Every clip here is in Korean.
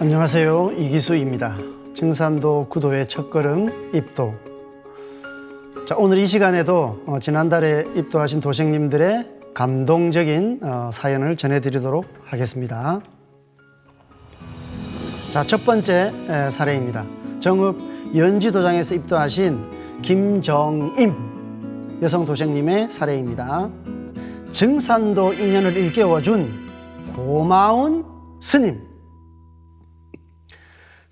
안녕하세요. 이기수입니다. 증산도 구도의 첫걸음 입도. 자, 오늘 이 시간에도 지난달에 입도하신 도생님들의 감동적인 사연을 전해드리도록 하겠습니다. 자, 첫 번째 사례입니다. 정읍 연지도장에서 입도하신 김정임 여성 도생님의 사례입니다. 증산도 인연을 일깨워준 고마운 스님.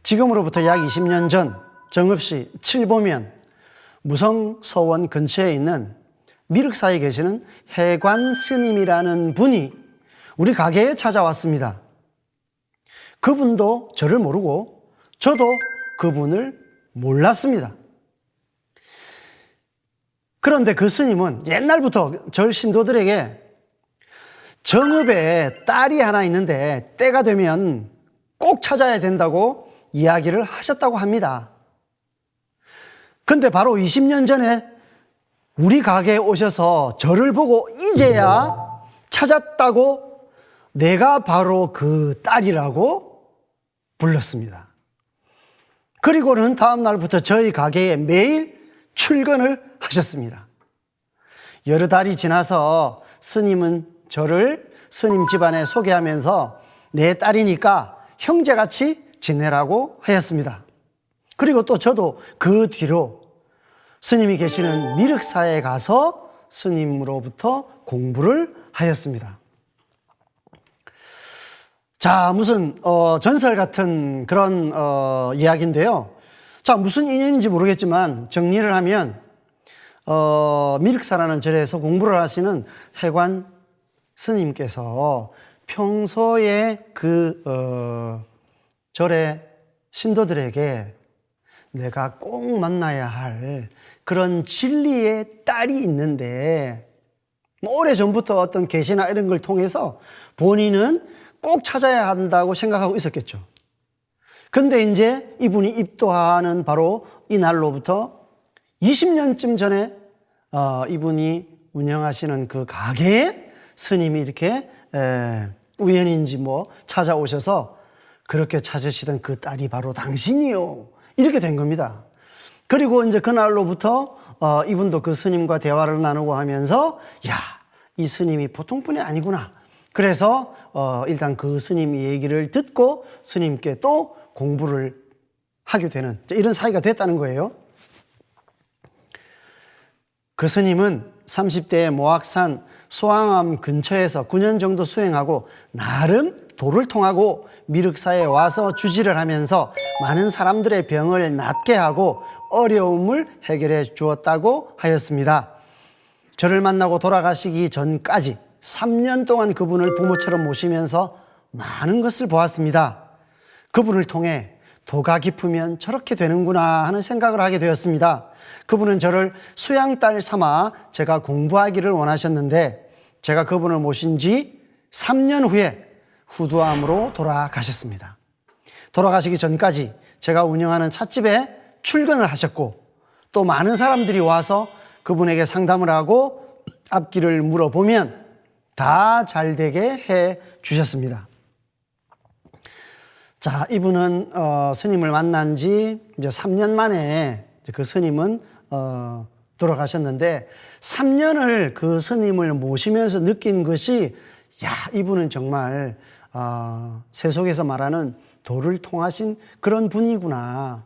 지금으로부터 약 20년 전 정읍시 칠보면 무성서원 근처에 있는 미륵사에 계시는 해관 스님이라는 분이 우리 가게에 찾아왔습니다. 그분도 저를 모르고 저도 그분을 몰랐습니다. 그런데 그 스님은 옛날부터 절 신도들에게 정읍에 딸이 하나 있는데 때가 되면 꼭 찾아야 된다고 이야기를 하셨다고 합니다. 근데 바로 20년 전에 우리 가게에 오셔서 저를 보고 이제야 찾았다고 내가 바로 그 딸이라고 불렀습니다. 그리고는 다음 날부터 저희 가게에 매일 출근을 하셨습니다. 여러 달이 지나서 스님은 저를 스님 집안에 소개하면서 내 딸이니까 형제같이 지내라고 하였습니다. 그리고 또 저도 그 뒤로 스님이 계시는 미륵사에 가서 스님으로부터 공부를 하였습니다. 자, 무슨 전설 같은 그런 이야기인데요. 자, 무슨 인연인지 모르겠지만 정리를 하면 미륵사라는 절에서 공부를 하시는 해관 스님께서 평소에 그 절의 신도들에게 내가 꼭 만나야 할 그런 진리의 딸이 있는데 오래전부터 어떤 계시나 이런 걸 통해서 본인은 꼭 찾아야 한다고 생각하고 있었겠죠. 근데 이제 이분이 입도하는 바로 이 날로부터 20년쯤 전에 이분이 운영하시는 그 가게에 스님이 이렇게 우연인지 뭐 찾아오셔서 그렇게 찾으시던 그 딸이 바로 당신이요. 이렇게 된 겁니다. 그리고 이제 그날로부터 이분도 그 스님과 대화를 나누고 하면서 야, 이 스님이 보통 분이 아니구나. 그래서 일단 그 스님 얘기를 듣고 스님께 또 공부를 하게 되는 이런 사이가 됐다는 거예요. 그 스님은 30대의 모악산 소왕암 근처에서 9년 정도 수행하고 나름 도를 통하고 미륵사에 와서 주지를 하면서 많은 사람들의 병을 낫게 하고 어려움을 해결해 주었다고 하였습니다. 저를 만나고 돌아가시기 전까지 3년 동안 그분을 부모처럼 모시면서 많은 것을 보았습니다. 그분을 통해 도가 깊으면 저렇게 되는구나 하는 생각을 하게 되었습니다. 그분은 저를 수양딸 삼아 제가 공부하기를 원하셨는데 제가 그분을 모신 지 3년 후에 후두암으로 돌아가셨습니다. 돌아가시기 전까지 제가 운영하는 찻집에 출근을 하셨고 또 많은 사람들이 와서 그분에게 상담을 하고 앞길을 물어보면 다 잘되게 해 주셨습니다. 자, 이분은 스님을 만난 지 이제 3년 만에 그 스님은 돌아가셨는데 3년을 그 스님을 모시면서 느낀 것이 야, 이분은 정말 세속에서 말하는 도를 통하신 그런 분이구나.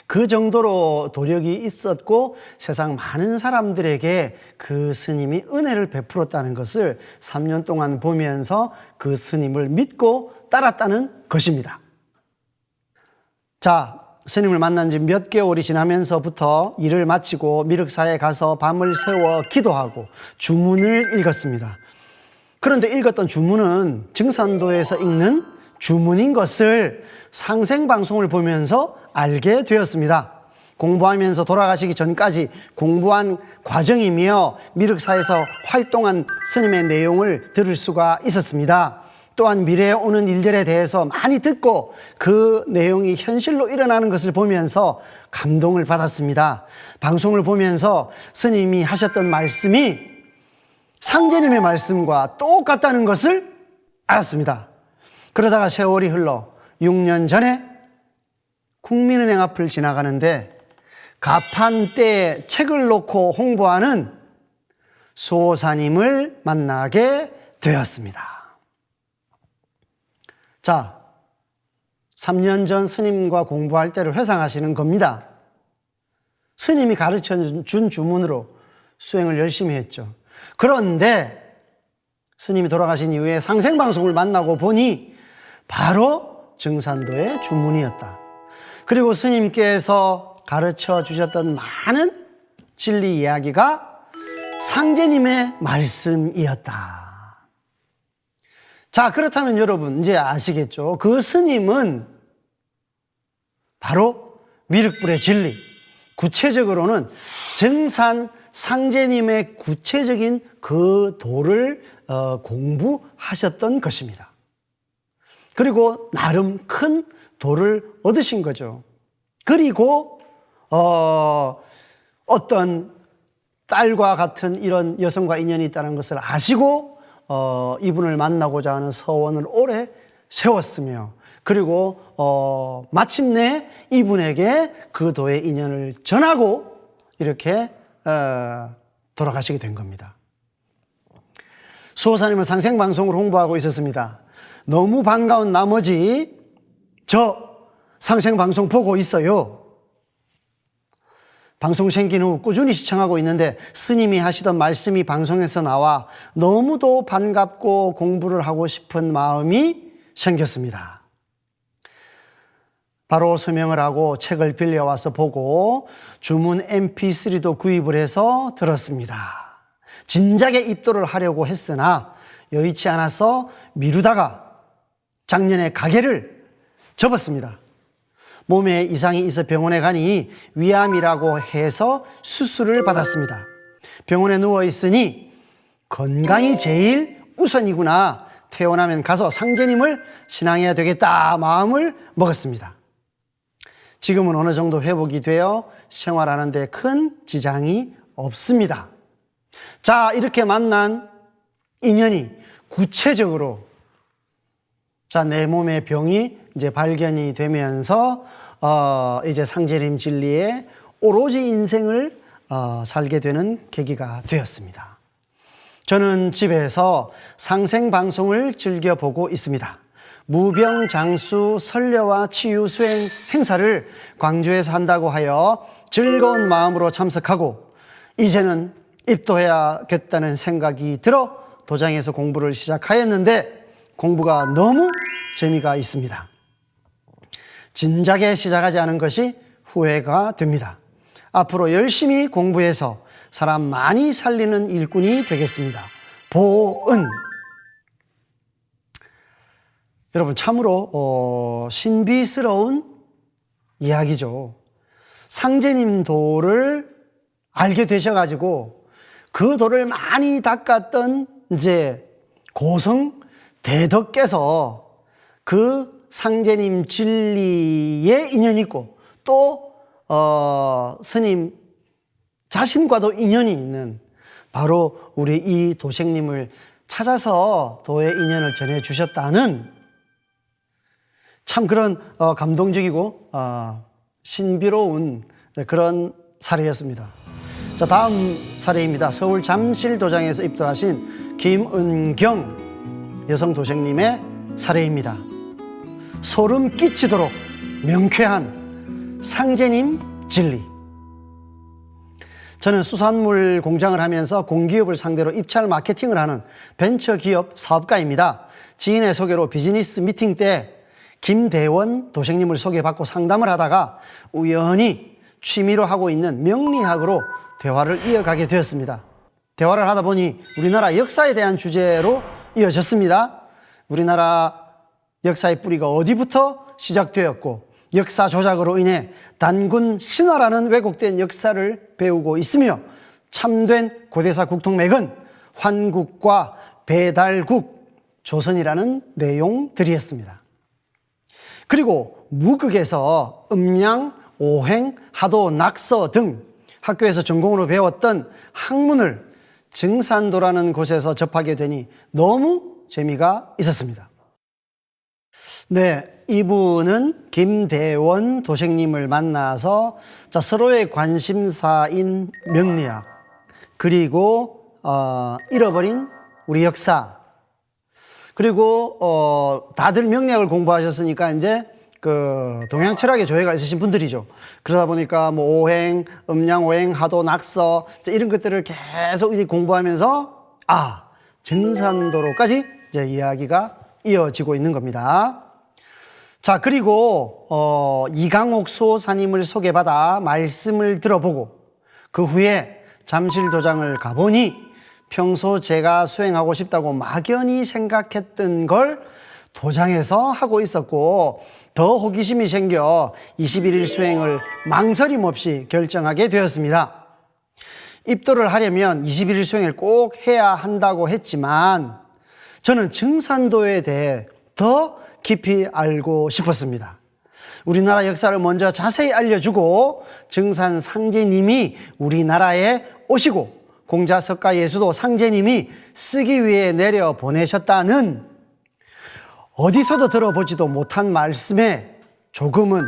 그 정도로 도력이 있었고 세상 많은 사람들에게 그 스님이 은혜를 베풀었다는 것을 3년 동안 보면서 그 스님을 믿고 따랐다는 것입니다. 자, 스님을 만난 지 몇 개월이 지나면서부터 일을 마치고 미륵사에 가서 밤을 새워 기도하고 주문을 읽었습니다. 그런데 읽었던 주문은 증산도에서 읽는 주문인 것을 상생방송을 보면서 알게 되었습니다. 공부하면서 돌아가시기 전까지 공부한 과정이며 미륵사에서 활동한 스님의 내용을 들을 수가 있었습니다. 또한 미래에 오는 일들에 대해서 많이 듣고 그 내용이 현실로 일어나는 것을 보면서 감동을 받았습니다. 방송을 보면서 스님이 하셨던 말씀이 상제님의 말씀과 똑같다는 것을 알았습니다. 그러다가 세월이 흘러 6년 전에 국민은행 앞을 지나가는데 가판대에 책을 놓고 홍보하는 수호사님을 만나게 되었습니다. 자, 3년 전 스님과 공부할 때를 회상하시는 겁니다. 스님이 가르쳐 준 주문으로 수행을 열심히 했죠. 그런데 스님이 돌아가신 이후에 상생방송을 만나고 보니 바로 증산도의 주문이었다. 그리고 스님께서 가르쳐 주셨던 많은 진리 이야기가 상제님의 말씀이었다. 자, 그렇다면 여러분 이제 아시겠죠? 그 스님은 바로 미륵불의 진리, 구체적으로는 증산 상제님의 구체적인 그 도를 공부하셨던 것입니다. 그리고 나름 큰 도를 얻으신 거죠. 그리고 어떤 딸과 같은 이런 여성과 인연이 있다는 것을 아시고 이분을 만나고자 하는 서원을 오래 세웠으며, 그리고 마침내 이분에게 그 도의 인연을 전하고 이렇게 돌아가시게 된 겁니다. 수호사님은 상생방송을 홍보하고 있었습니다. 너무 반가운 나머지 저 상생방송 보고 있어요. 방송 생긴 후 꾸준히 시청하고 있는데 스님이 하시던 말씀이 방송에서 나와 너무도 반갑고 공부를 하고 싶은 마음이 생겼습니다. 바로 서명을 하고 책을 빌려와서 보고 주문 mp3도 구입을 해서 들었습니다. 진작에 입도를 하려고 했으나 여의치 않아서 미루다가 작년에 가게를 접었습니다. 몸에 이상이 있어 병원에 가니 위암이라고 해서 수술을 받았습니다. 병원에 누워있으니 건강이 제일 우선이구나. 퇴원하면 가서 상제님을 신앙해야 되겠다 마음을 먹었습니다. 지금은 어느 정도 회복이 되어 생활하는 데 큰 지장이 없습니다. 자, 이렇게 만난 인연이 구체적으로 내 몸의 병이 이제 발견이 되면서 이제 상제님 진리에 오로지 인생을 살게 되는 계기가 되었습니다. 저는 집에서 상생방송을 즐겨보고 있습니다. 무병장수 설려와 치유 수행 행사를 광주에서 한다고 하여 즐거운 마음으로 참석하고 이제는 입도해야겠다는 생각이 들어 도장에서 공부를 시작하였는데 공부가 너무 재미가 있습니다. 진작에 시작하지 않은 것이 후회가 됩니다. 앞으로 열심히 공부해서 사람 많이 살리는 일꾼이 되겠습니다. 보은. 여러분 참으로 신비스러운 이야기죠. 상제님 도를 알게 되셔가지고 그 도를 많이 닦았던 이제 고성 대덕께서 그 상제님 진리에 인연이 있고 또 스님 자신과도 인연이 있는 바로 우리 이 도생님을 찾아서 도의 인연을 전해주셨다는 참 그런 감동적이고 신비로운 그런 사례였습니다. 자, 다음 사례입니다. 서울 잠실도장에서 입도하신 김은경 여성 도생님의 사례입니다. 소름 끼치도록 명쾌한 상제님 진리. 저는 수산물 공장을 하면서 공기업을 상대로 입찰 마케팅을 하는 벤처기업 사업가입니다. 지인의 소개로 비즈니스 미팅 때 김대원 도생님을 소개받고 상담을 하다가 우연히 취미로 하고 있는 명리학으로 대화를 이어가게 되었습니다. 대화를 하다 보니 우리나라 역사에 대한 주제로 이어졌습니다. 우리나라 역사의 뿌리가 어디부터 시작되었고 역사 조작으로 인해 단군 신화라는 왜곡된 역사를 배우고 있으며 참된 고대사 국통맥은 환국과 배달국 조선이라는 내용들이었습니다. 그리고 무극에서 음양, 오행, 하도, 낙서 등 학교에서 전공으로 배웠던 학문을 증산도라는 곳에서 접하게 되니 너무 재미가 있었습니다. 네, 이분은 김대원 도생님을 만나서 자, 서로의 관심사인 명리학, 그리고 잃어버린 우리 역사, 그리고 다들 명리학을 공부하셨으니까 이제 그 동양 철학의 조예가 있으신 분들이죠. 그러다 보니까 뭐 오행, 음양오행, 하도, 낙서 이런 것들을 계속 이제 공부하면서 증산도로까지 이제 이야기가 이어지고 있는 겁니다. 자, 그리고 이강옥 수호사님을 소개받아 말씀을 들어보고 그 후에 잠실도장을 가보니 평소 제가 수행하고 싶다고 막연히 생각했던 걸 도장에서 하고 있었고 더 호기심이 생겨 21일 수행을 망설임 없이 결정하게 되었습니다. 입도를 하려면 21일 수행을 꼭 해야 한다고 했지만 저는 증산도에 대해 더 깊이 알고 싶었습니다. 우리나라 역사를 먼저 자세히 알려주고 증산 상제님이 우리나라에 오시고 공자석가 예수도 상제님이 쓰기 위해 내려보내셨다는 어디서도 들어보지도 못한 말씀에 조금은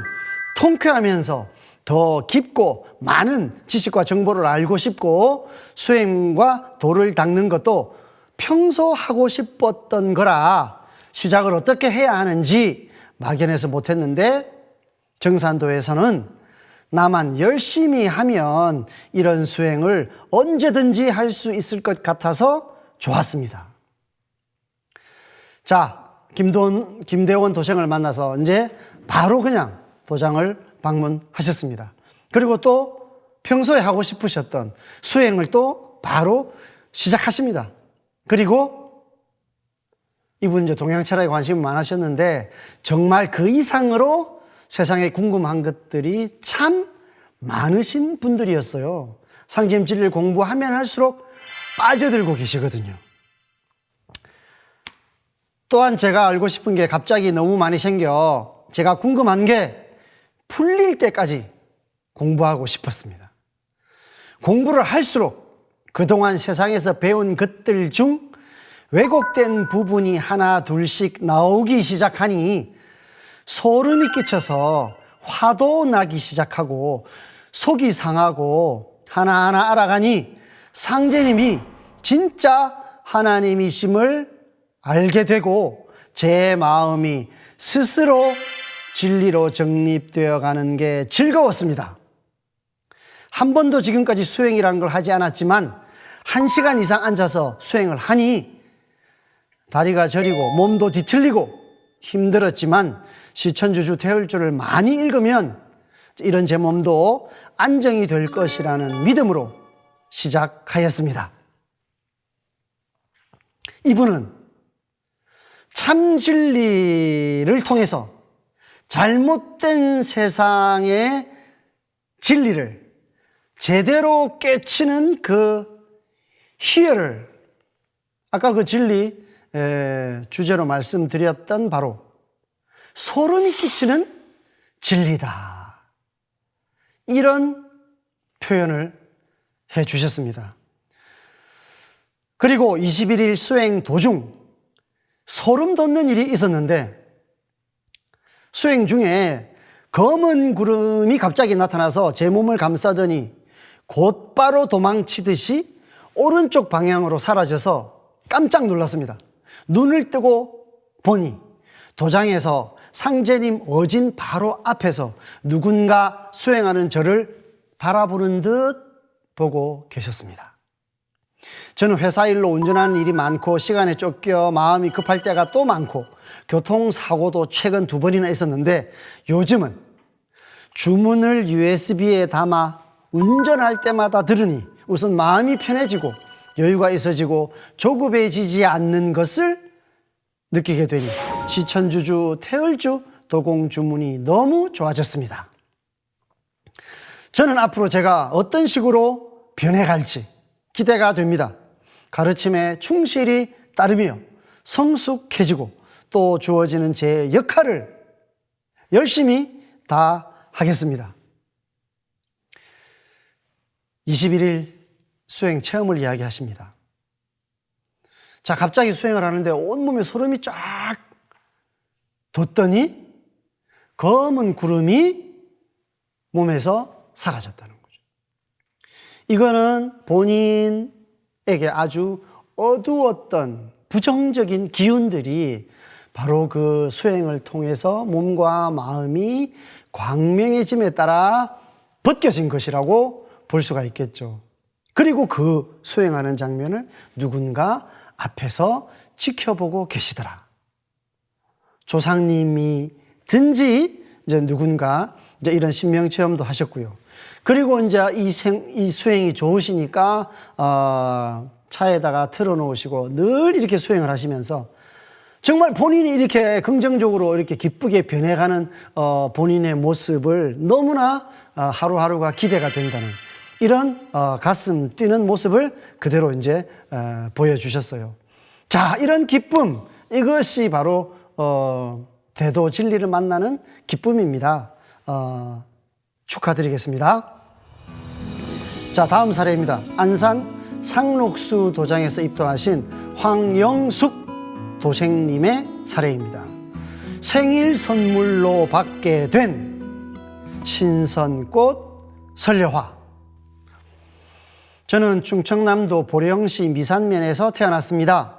통쾌하면서 더 깊고 많은 지식과 정보를 알고 싶고 수행과 도를 닦는 것도 평소 하고 싶었던 거라 시작을 어떻게 해야 하는지 막연해서 못했는데 증산도에서는 나만 열심히 하면 이런 수행을 언제든지 할 수 있을 것 같아서 좋았습니다. 자, 김대원 도생을 만나서 이제 바로 그냥 도장을 방문하셨습니다. 그리고 또 평소에 하고 싶으셨던 수행을 또 바로 시작하십니다. 그리고 이분 이제 동양 철학에 관심이 많으셨는데 정말 그 이상으로 세상에 궁금한 것들이 참 많으신 분들이었어요. 상제님 진리를 공부하면 할수록 빠져들고 계시거든요. 또한 제가 알고 싶은 게 갑자기 너무 많이 생겨 제가 궁금한 게 풀릴 때까지 공부하고 싶었습니다. 공부를 할수록 그동안 세상에서 배운 것들 중 왜곡된 부분이 하나 둘씩 나오기 시작하니 소름이 끼쳐서 화도 나기 시작하고 속이 상하고 하나하나 알아가니 상제님이 진짜 하나님이심을 알게 되고 제 마음이 스스로 진리로 정립되어 가는 게 즐거웠습니다. 한 번도 지금까지 수행이라는 걸 하지 않았지만 1시간 이상 앉아서 수행을 하니 다리가 저리고 몸도 뒤틀리고 힘들었지만 시천주주 태울주를 많이 읽으면 이런 제 몸도 안정이 될 것이라는 믿음으로 시작하였습니다. 이분은 참 진리를 통해서 잘못된 세상의 진리를 제대로 깨치는 그 희열을 아까 그 진리 주제로 말씀드렸던 바로 소름이 끼치는 진리다. 이런 표현을 해 주셨습니다. 그리고 21일 수행 도중 소름 돋는 일이 있었는데 수행 중에 검은 구름이 갑자기 나타나서 제 몸을 감싸더니 곧바로 도망치듯이 오른쪽 방향으로 사라져서 깜짝 놀랐습니다. 눈을 뜨고 보니 도장에서 상제님 어진 바로 앞에서 누군가 수행하는 저를 바라보는 듯 보고 계셨습니다. 저는 회사 일로 운전하는 일이 많고 시간에 쫓겨 마음이 급할 때가 또 많고 교통사고도 최근 2번이나 있었는데 요즘은 주문을 USB에 담아 운전할 때마다 들으니 우선 마음이 편해지고 여유가 있어지고 조급해지지 않는 것을 느끼게 되니 시천주주, 태을주, 도공주문이 너무 좋아졌습니다. 저는 앞으로 제가 어떤 식으로 변해갈지 기대가 됩니다. 가르침에 충실히 따르며 성숙해지고 또 주어지는 제 역할을 열심히 다 하겠습니다. 21일 수행 체험을 이야기하십니다. 자, 갑자기 수행을 하는데 온몸에 소름이 쫙 뒀더니 검은 구름이 몸에서 사라졌다는 거죠. 이거는 본인에게 아주 어두웠던 부정적인 기운들이 바로 그 수행을 통해서 몸과 마음이 광명해짐에 따라 벗겨진 것이라고 볼 수가 있겠죠. 그리고 그 수행하는 장면을 누군가 앞에서 지켜보고 계시더라. 조상님이든지 이제 누군가 이제 이런 신명 체험도 하셨고요. 그리고 이제 이 수행이 좋으시니까 차에다가 틀어놓으시고 늘 이렇게 수행을 하시면서 정말 본인이 이렇게 긍정적으로 이렇게 기쁘게 변해가는 본인의 모습을 너무나 하루하루가 기대가 된다는 이런 가슴 뛰는 모습을 그대로 이제 보여주셨어요. 자, 이런 기쁨, 이것이 바로 대도 진리를 만나는 기쁨입니다. 축하드리겠습니다. 자, 다음 사례입니다. 안산 상록수 도장에서 입도하신 황영숙 도생님의 사례입니다. 생일 선물로 받게 된 신선꽃 설려화. 저는 충청남도 보령시 미산면에서 태어났습니다.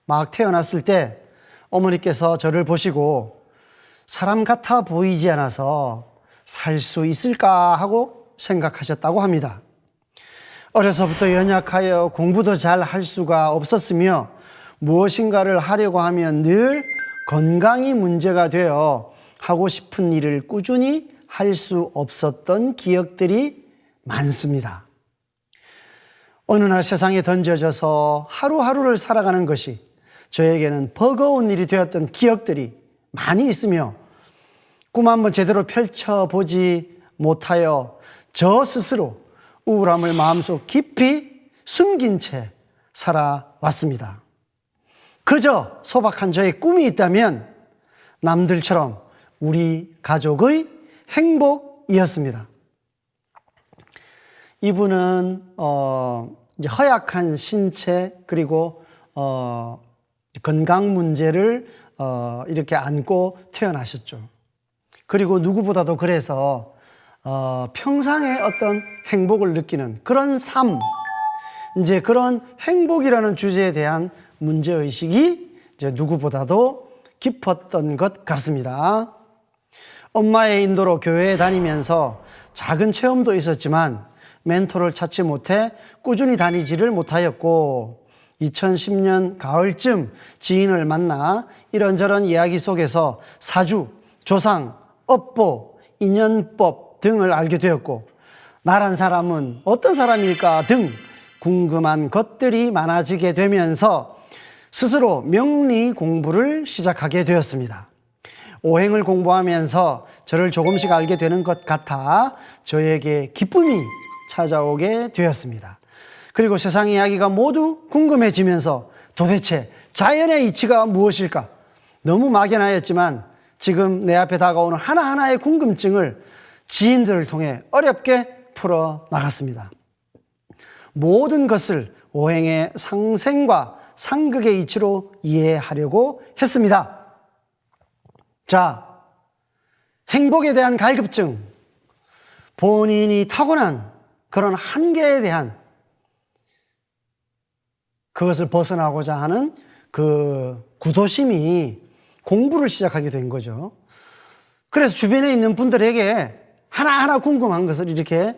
막 태어났을 때 어머니께서 저를 보시고 사람 같아 보이지 않아서 살 수 있을까 하고 생각하셨다고 합니다. 어려서부터 연약하여 공부도 잘 할 수가 없었으며 무엇인가를 하려고 하면 늘 건강이 문제가 되어 하고 싶은 일을 꾸준히 할 수 없었던 기억들이 많습니다. 어느 날 세상에 던져져서 하루하루를 살아가는 것이 저에게는 버거운 일이 되었던 기억들이 많이 있으며 꿈 한번 제대로 펼쳐보지 못하여 저 스스로 우울함을 마음속 깊이 숨긴 채 살아왔습니다. 그저 소박한 저의 꿈이 있다면 남들처럼 우리 가족의 행복이었습니다. 이분은 이제 허약한 신체 그리고 건강 문제를 이렇게 안고 태어나셨죠. 그리고 누구보다도 그래서 평상의 어떤 행복을 느끼는 그런 삶, 이제 그런 행복이라는 주제에 대한 문제의식이 이제 누구보다도 깊었던 것 같습니다. 엄마의 인도로 교회에 다니면서 작은 체험도 있었지만 멘토를 찾지 못해 꾸준히 다니지를 못하였고 2010년 가을쯤 지인을 만나 이런저런 이야기 속에서 사주, 조상, 업보, 인연법 등을 알게 되었고 나란 사람은 어떤 사람일까 등 궁금한 것들이 많아지게 되면서 스스로 명리 공부를 시작하게 되었습니다. 오행을 공부하면서 저를 조금씩 알게 되는 것 같아 저에게 기쁨이 찾아오게 되었습니다. 그리고 세상 이야기가 모두 궁금해지면서 도대체 자연의 이치가 무엇일까? 너무 막연하였지만 지금 내 앞에 다가오는 하나하나의 궁금증을 지인들을 통해 어렵게 풀어 나갔습니다. 모든 것을 오행의 상생과 상극의 이치로 이해하려고 했습니다. 자, 행복에 대한 갈급증, 본인이 타고난 그런 한계에 대한 그것을 벗어나고자 하는 그 구도심이 공부를 시작하게 된 거죠. 그래서 주변에 있는 분들에게 하나하나 궁금한 것을 이렇게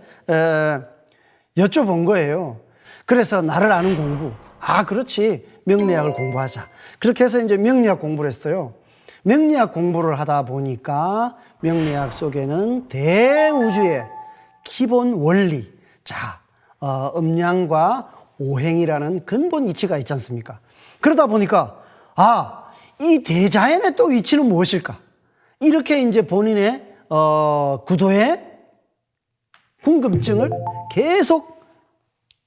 여쭤본 거예요. 그래서 나를 아는 공부. 아, 그렇지. 명리학을 공부하자. 그렇게 해서 이제 명리학 공부를 했어요. 명리학 공부를 하다 보니까 명리학 속에는 대우주의 기본 원리. 자, 음양과 오행이라는 근본 이치가 있지 않습니까? 그러다 보니까, 아, 이 대자연의 또 이치는 무엇일까? 이렇게 이제 본인의, 구도의 궁금증을 계속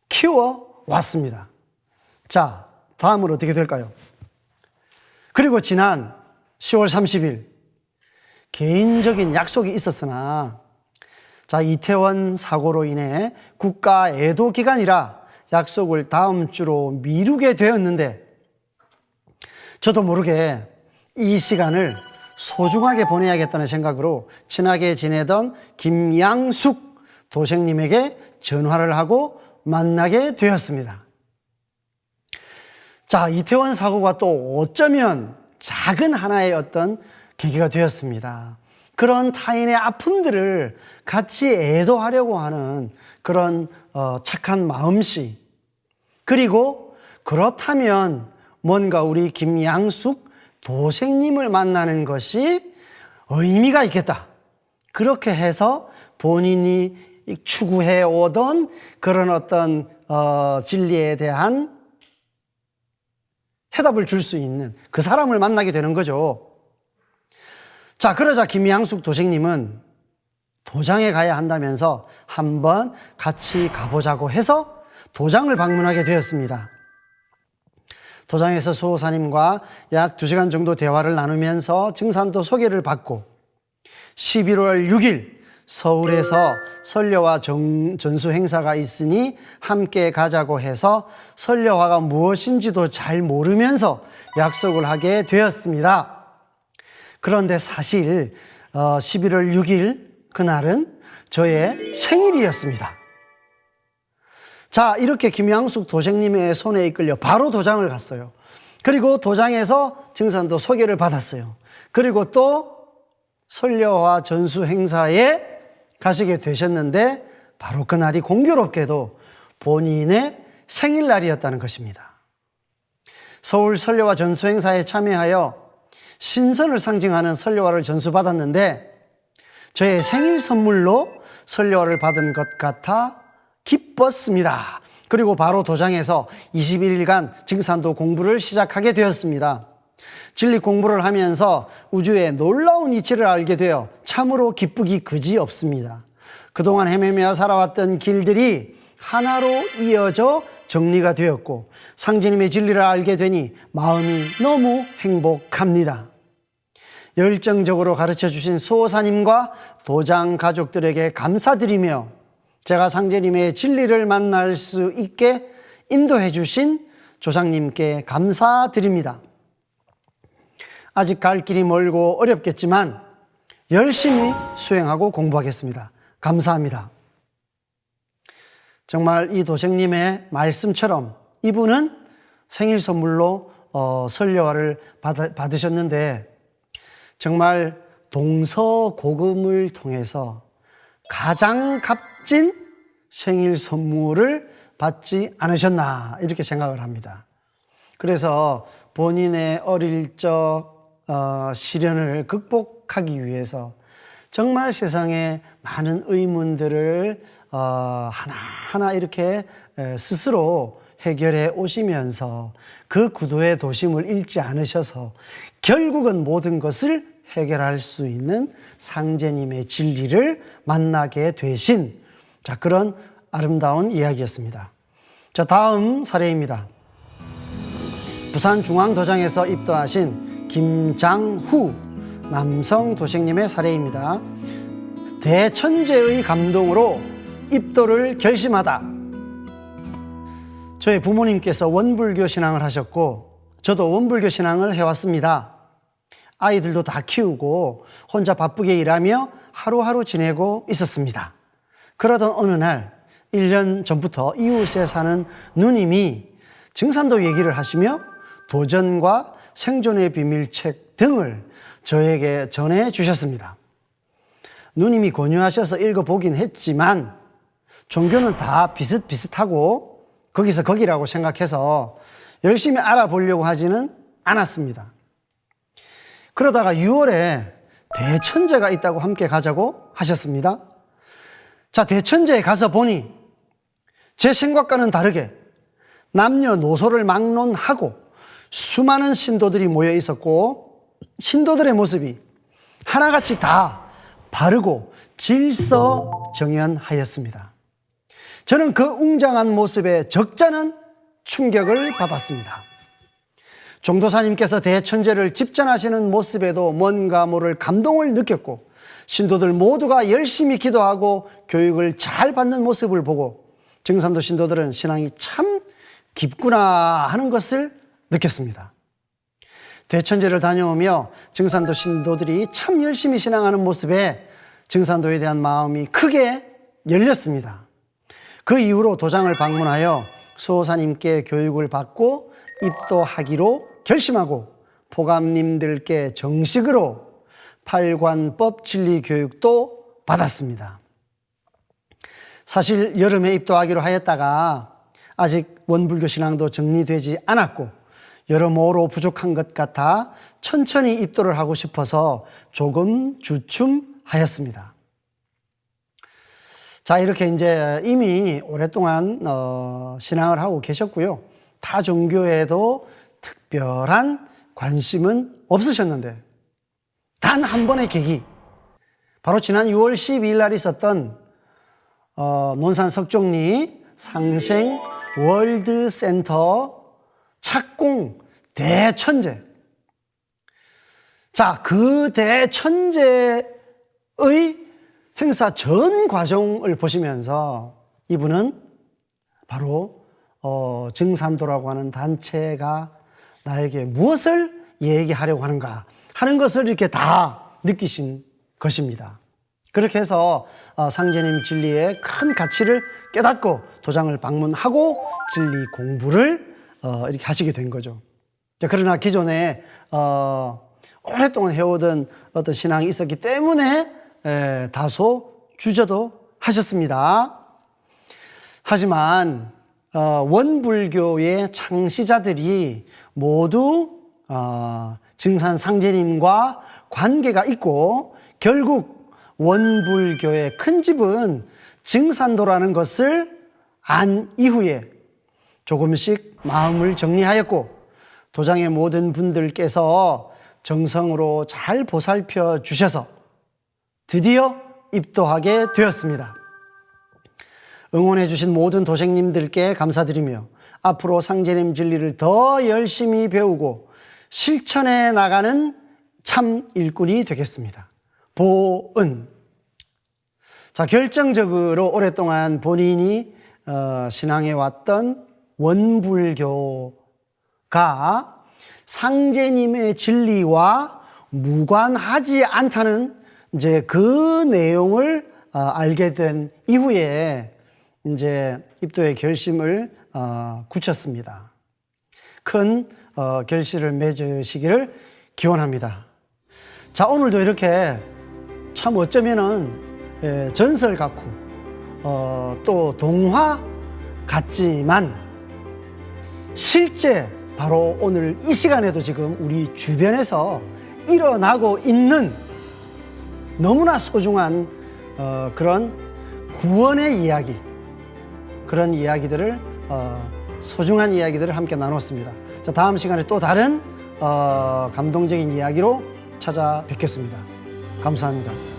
키워왔습니다. 자, 다음은 어떻게 될까요? 그리고 지난 10월 30일, 개인적인 약속이 있었으나, 자, 이태원 사고로 인해 국가 애도 기간이라 약속을 다음 주로 미루게 되었는데 저도 모르게 이 시간을 소중하게 보내야겠다는 생각으로 친하게 지내던 김양숙 도생님에게 전화를 하고 만나게 되었습니다. 자, 이태원 사고가 또 어쩌면 작은 하나의 어떤 계기가 되었습니다. 그런 타인의 아픔들을 같이 애도하려고 하는 그런 착한 마음씨, 그리고 그렇다면 뭔가 우리 김양숙 도생님을 만나는 것이 의미가 있겠다. 그렇게 해서 본인이 추구해 오던 그런 어떤 진리에 대한 해답을 줄 수 있는 그 사람을 만나게 되는 거죠. 자, 그러자 김양숙 도생님은 도장에 가야 한다면서 한번 같이 가보자고 해서 도장을 방문하게 되었습니다. 도장에서 수호사님과 약 2시간 정도 대화를 나누면서 증산도 소개를 받고 11월 6일 서울에서 설려화 전수 행사가 있으니 함께 가자고 해서 설려화가 무엇인지도 잘 모르면서 약속을 하게 되었습니다. 그런데 사실 11월 6일 그날은 저의 생일이었습니다. 자, 이렇게 김양숙 도생님의 손에 이끌려 바로 도장을 갔어요. 그리고 도장에서 증산도 소개를 받았어요. 그리고 또 설려화 전수 행사에 가시게 되셨는데 바로 그날이 공교롭게도 본인의 생일날이었다는 것입니다. 서울 설려화 전수 행사에 참여하여 신선을 상징하는 설려화를 전수받았는데 저의 생일 선물로 설려화를 받은 것 같아 기뻤습니다. 그리고 바로 도장에서 21일간 증산도 공부를 시작하게 되었습니다. 진리 공부를 하면서 우주의 놀라운 이치를 알게 되어 참으로 기쁘기 그지없습니다. 그동안 헤매며 살아왔던 길들이 하나로 이어져 정리가 되었고 상제님의 진리를 알게 되니 마음이 너무 행복합니다. 열정적으로 가르쳐 주신 수호사님과 도장 가족들에게 감사드리며 제가 상제님의 진리를 만날 수 있게 인도해 주신 조상님께 감사드립니다. 아직 갈 길이 멀고 어렵겠지만 열심히 수행하고 공부하겠습니다. 감사합니다. 정말 이 도생님의 말씀처럼 이분은 생일 선물로 설려화를 받으셨는데 정말 동서고금을 통해서 가장 값진 생일 선물을 받지 않으셨나 이렇게 생각을 합니다. 그래서 본인의 어릴 적 시련을 극복하기 위해서 정말 세상에 많은 의문들을 하나하나 이렇게 스스로 해결해 오시면서 그 구도의 도심을 잃지 않으셔서 결국은 모든 것을 해결할 수 있는 상제님의 진리를 만나게 되신 그런 아름다운 이야기였습니다. 자, 다음 사례입니다. 부산중앙도장에서 입도하신 김장후 남성 도생님의 사례입니다. 대천재의 감동으로 입도를 결심하다. 저희 부모님께서 원불교 신앙을 하셨고 저도 원불교 신앙을 해왔습니다. 아이들도 다 키우고 혼자 바쁘게 일하며 하루하루 지내고 있었습니다. 그러던 어느 날 1년 전부터 이웃에 사는 누님이 증산도 얘기를 하시며 도전과 생존의 비밀책 등을 저에게 전해주셨습니다. 누님이 권유하셔서 읽어보긴 했지만 종교는 다 비슷비슷하고 거기서 거기라고 생각해서 열심히 알아보려고 하지는 않았습니다. 그러다가 6월에 대천제가 있다고 함께 가자고 하셨습니다. 자, 대천제에 가서 보니 제 생각과는 다르게 남녀노소를 막론하고 수많은 신도들이 모여 있었고 신도들의 모습이 하나같이 다 바르고 질서정연하였습니다. 저는 그 웅장한 모습에 적잖은 충격을 받았습니다. 종도사님께서 대천제를 집전하시는 모습에도 뭔가 모를 감동을 느꼈고 신도들 모두가 열심히 기도하고 교육을 잘 받는 모습을 보고 증산도 신도들은 신앙이 참 깊구나 하는 것을 느꼈습니다. 대천제를 다녀오며 증산도 신도들이 참 열심히 신앙하는 모습에 증산도에 대한 마음이 크게 열렸습니다. 그 이후로 도장을 방문하여 수호사님께 교육을 받고 입도하기로 결심하고 포감님들께 정식으로 팔관법 진리 교육도 받았습니다. 사실 여름에 입도하기로 하였다가 아직 원불교 신앙도 정리되지 않았고 여러모로 부족한 것 같아 천천히 입도를 하고 싶어서 조금 주춤하였습니다. 자, 이렇게 이제 이미 오랫동안 신앙을 하고 계셨고요. 타 종교에도 특별한 관심은 없으셨는데 단 한 번의 계기, 바로 지난 6월 12일 날 있었던 논산 석종리 상생 월드센터 착공 대천제. 자, 그 대천제의 행사 전 과정을 보시면서 이분은 바로 증산도라고 하는 단체가 나에게 무엇을 얘기하려고 하는가 하는 것을 이렇게 다 느끼신 것입니다. 그렇게 해서 상제님 진리의 큰 가치를 깨닫고 도장을 방문하고 진리 공부를 이렇게 하시게 된 거죠. 그러나 기존에 오랫동안 해오던 어떤 신앙이 있었기 때문에 다소 주저도 하셨습니다. 하지만 원불교의 창시자들이 모두 증산 상제님과 관계가 있고 결국 원불교의 큰 집은 증산도라는 것을 안 이후에 조금씩 마음을 정리하였고 도장의 모든 분들께서 정성으로 잘 보살펴 주셔서 드디어 입도하게 되었습니다. 응원해 주신 모든 도생님들께 감사드리며 앞으로 상제님 진리를 더 열심히 배우고 실천해 나가는 참 일꾼이 되겠습니다. 보은. 자, 결정적으로 오랫동안 본인이 신앙해 왔던 원불교가 상제님의 진리와 무관하지 않다는 이제 그 내용을 알게 된 이후에 이제 입도의 결심을 굳혔습니다. 큰 결실을 맺으시기를 기원합니다. 자, 오늘도 이렇게 참 어쩌면은 전설 같고 또 동화 같지만 실제 바로 오늘 이 시간에도 지금 우리 주변에서 일어나고 있는 너무나 소중한 그런 구원의 이야기, 그런 이야기들을 소중한 이야기들을 함께 나눴습니다. 자, 다음 시간에 또 다른 감동적인 이야기로 찾아뵙겠습니다. 감사합니다.